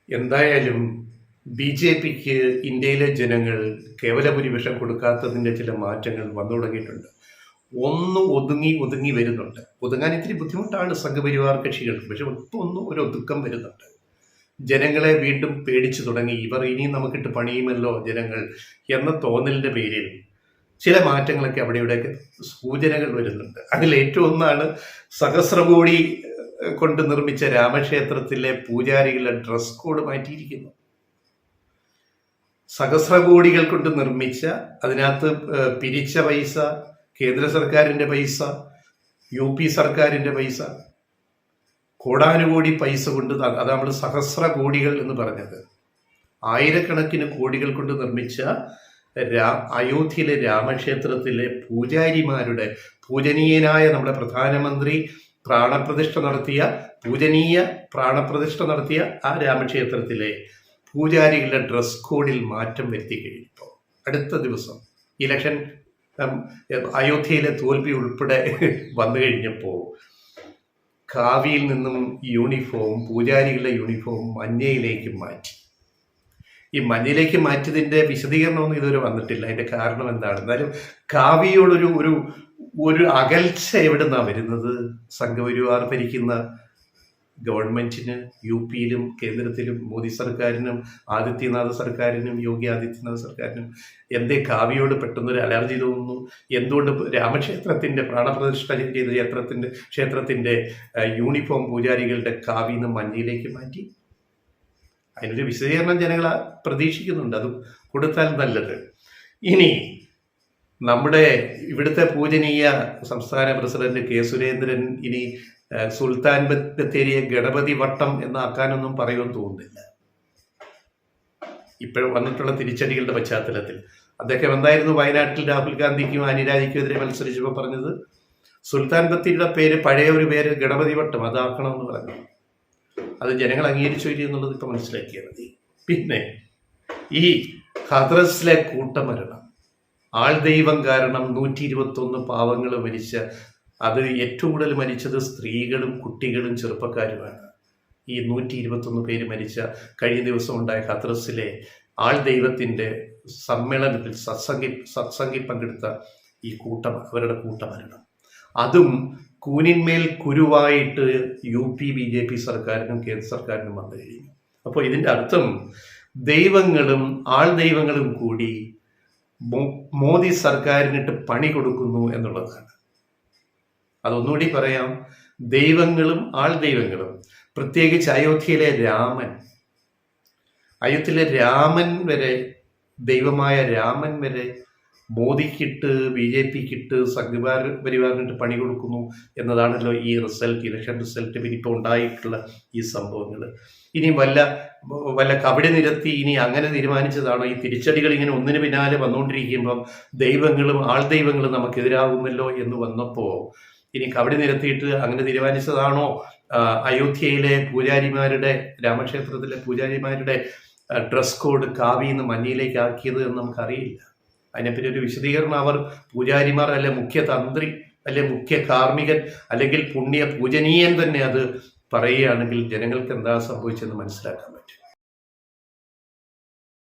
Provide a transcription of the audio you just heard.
എന്തായാലും ബി.ജെ.പിക്ക് ഇന്ത്യയിലെ ജനങ്ങൾ കേവല ഭൂരിപക്ഷം കൊടുക്കാത്തതിൻ്റെ ചില മാറ്റങ്ങൾ വന്നു തുടങ്ങിയിട്ടുണ്ട്. ഒന്ന് ഒതുങ്ങി ഒതുങ്ങി വരുന്നുണ്ട്. ഒതുങ്ങാൻ ഇത്തിരി ബുദ്ധിമുട്ടാണ് സംഘപരിവാർ കക്ഷികൾക്ക്. പക്ഷെ ഒന്ന് ഒരു ഒതുക്കം വരുന്നുണ്ട്. ജനങ്ങളെ വീണ്ടും പേടിച്ചു തുടങ്ങി. ഇവർ ഇനിയും നമുക്കിട്ട് പണിയുമല്ലോ ജനങ്ങൾ എന്ന തോന്നലിൻ്റെ പേരിൽ ചില മാറ്റങ്ങളൊക്കെ അവിടെ ഇവിടെയൊക്കെ സൂചനകൾ വരുന്നുണ്ട്. അതിൽ ഏറ്റവും ഒന്നാണ് സഹസ്രകോടി കൊണ്ട് നിർമ്മിച്ച രാമക്ഷേത്രത്തിലെ പൂജാരികളുടെ ഡ്രസ് കോഡ് മാറ്റിയിരിക്കുന്നു. സഹസ്രകോടികൾ കൊണ്ട് നിർമ്മിച്ച, അതിനകത്ത് പിരിച്ച പൈസ, കേന്ദ്ര സർക്കാരിൻ്റെ പൈസ, UP സർക്കാരിൻ്റെ പൈസ, കോടാനുകോടി പൈസ കൊണ്ട്, അത് നമ്മൾ സഹസ്ര കോടികൾ എന്ന് പറഞ്ഞത്, ആയിരക്കണക്കിന് കോടികൾ കൊണ്ട് നിർമ്മിച്ച അയോധ്യയിലെ രാമക്ഷേത്രത്തിലെ പൂജാരിമാരുടെ, പൂജനീയനായ നമ്മുടെ പ്രധാനമന്ത്രി പൂജനീയ പ്രാണപ്രതിഷ്ഠ നടത്തിയ ആ രാമക്ഷേത്രത്തിലെ പൂജാരികളുടെ ഡ്രസ് കോഡിൽ മാറ്റം വരുത്തി കഴിഞ്ഞപ്പോൾ അടുത്ത ദിവസം ഇലക്ഷൻ, അയോധ്യയിലെ തോൽവി ഉൾപ്പെടെ വന്നു കഴിഞ്ഞപ്പോൾ കാവിയിൽ നിന്നും യൂണിഫോം, പൂജാരികളുടെ യൂണിഫോം മഞ്ഞയിലേക്ക് മാറ്റി. ഈ മഞ്ഞയിലേക്ക് മാറ്റിയതിൻ്റെ വിശദീകരണമൊന്നും ഇതുവരെ വന്നിട്ടില്ല. അതിൻ്റെ കാരണം എന്താണ്? എന്നാലും കാവിയോടൊരു ഒരു അകൽച്ച എവിടെ നിന്നാണ് വരുന്നത്? സംഘപരിവാർ ഭരിക്കുന്ന ഗവൺമെന്റിന്, UPയിലും കേന്ദ്രത്തിലും മോദി സർക്കാരിനും ആദിത്യനാഥ് സർക്കാരിനും യോഗി ആദിത്യനാഥ് സർക്കാരിനും എന്തേ കാവിയോട് പെട്ടെന്നൊരു അലർജി തോന്നുന്നു? എന്തുകൊണ്ട് രാമക്ഷേത്രത്തിൻ്റെ പ്രാണപ്രതിഷ്ഠ ചെയ്ത ക്ഷേത്രത്തിൻ്റെ യൂണിഫോം പൂജാരികളുടെ കാവിന്ന് മഞ്ഞയിലേക്ക് മാറ്റി? അതിനൊരു വിശദീകരണം ജനങ്ങൾ പ്രതീക്ഷിക്കുന്നുണ്ട്. അത് കൊടുത്താൽ നല്ലത്. ഇനി നമ്മുടെ ഇവിടുത്തെ പൂജനീയ സംസ്ഥാന പ്രസിഡന്റ് K. സുരേന്ദ്രൻ ഇനി സുൽത്താൻ ബത്തേരിയെ ഗണപതി വട്ടം എന്നാക്കാനൊന്നും പറയുമെന്ന് തോന്നുന്നില്ല. ഇപ്പോഴും വന്നിട്ടുള്ള തിരിച്ചടികളുടെ പശ്ചാത്തലത്തിൽ അദ്ദേഹം എന്തായിരുന്നു വയനാട്ടിൽ രാഹുൽ ഗാന്ധിക്കും അനിരാജിക്കും എതിരെ മത്സരിച്ചപ്പോൾ പറഞ്ഞത്? സുൽത്താൻ ബത്തേരിയുടെ പേര്, പഴയ ഒരു പേര് ഗണപതി വട്ടം, അതാക്കണമെന്ന് പറഞ്ഞു. അത് ജനങ്ങൾ അംഗീകരിച്ചു എന്നുള്ളത് ഇപ്പം മനസ്സിലാക്കിയാൽ മതി. പിന്നെ ഈ ഹദ്രസിലെ കൂട്ടമരണം, ആൾ ദൈവം കാരണം 121 പാവങ്ങൾ മരിച്ച, അത് ഏറ്റവും കൂടുതൽ മരിച്ചത് സ്ത്രീകളും കുട്ടികളും ചെറുപ്പക്കാരുമാണ്. ഈ 121 പേര് മരിച്ച കഴിഞ്ഞ ദിവസം ഉണ്ടായ ഹദ്രസിലെ ആൾ ദൈവത്തിൻ്റെ സമ്മേളനത്തിൽ സത്സംഗി പങ്കെടുത്ത ഈ അവരുടെ കൂട്ടമരണം, അതും കൂനിന്മേൽ കുരുവായിട്ട് UP BJP സർക്കാരിനും കേന്ദ്ര സർക്കാരിനും വന്നു കഴിഞ്ഞു. അപ്പോൾ ഇതിൻ്റെ അർത്ഥം ദൈവങ്ങളും ആൾ ദൈവങ്ങളും കൂടി മോദി സർക്കാരിനിട്ട് പണി കൊടുക്കുന്നു എന്നുള്ളതാണ്. അതൊന്നുകൂടി പറയാം. ദൈവങ്ങളും ആൾ ദൈവങ്ങളും, പ്രത്യേകിച്ച് അയോധ്യയിലെ രാമൻ വരെ, ദൈവമായ രാമൻ വരെ മോദിക്കിട്ട്, BJPക്കിട്ട്, സംഘപരിവാറിനിട്ട് പണി കൊടുക്കുന്നു എന്നതാണല്ലോ ഈ ഇലക്ഷൻ റിസൾട്ട് ഇപ്പോൾ ഉണ്ടായിട്ടുള്ള ഈ സംഭവങ്ങൾ. ഇനി വല്ല കബഡി നിരത്തി ഇനി അങ്ങനെ തീരുമാനിച്ചതാണോ? ഈ തിരിച്ചടികൾ ഇങ്ങനെ ഒന്നിനു പിന്നാലെ വന്നുകൊണ്ടിരിക്കുമ്പം ദൈവങ്ങളും ആൾ ദൈവങ്ങളും നമുക്കെതിരാകുമല്ലോ എന്ന് വന്നപ്പോൾ ഇനി കബഡി നിരത്തിയിട്ട് അങ്ങനെ തീരുമാനിച്ചതാണോ അയോധ്യയിലെ പൂജാരിമാരുടെ, രാമക്ഷേത്രത്തിലെ പൂജാരിമാരുടെ ഡ്രസ് കോഡ് കാവിന്ന് മഞ്ഞയിലേക്ക് ആക്കിയത് എന്ന് നമുക്കറിയില്ല. അതിനെപ്പറ്റി ഒരു വിശദീകരണം അവർ പൂജാരിമാർ, അല്ലെ മുഖ്യ തന്ത്രി, അല്ലെ മുഖ്യ കാർമ്മികൻ, അല്ലെങ്കിൽ പുണ്യ പൂജനീയൻ തന്നെ അത് പറയുകയാണെങ്കിൽ ജനങ്ങൾക്ക് എന്താ സംഭവിച്ചെന്ന് മനസ്സിലാക്കാൻ പറ്റും.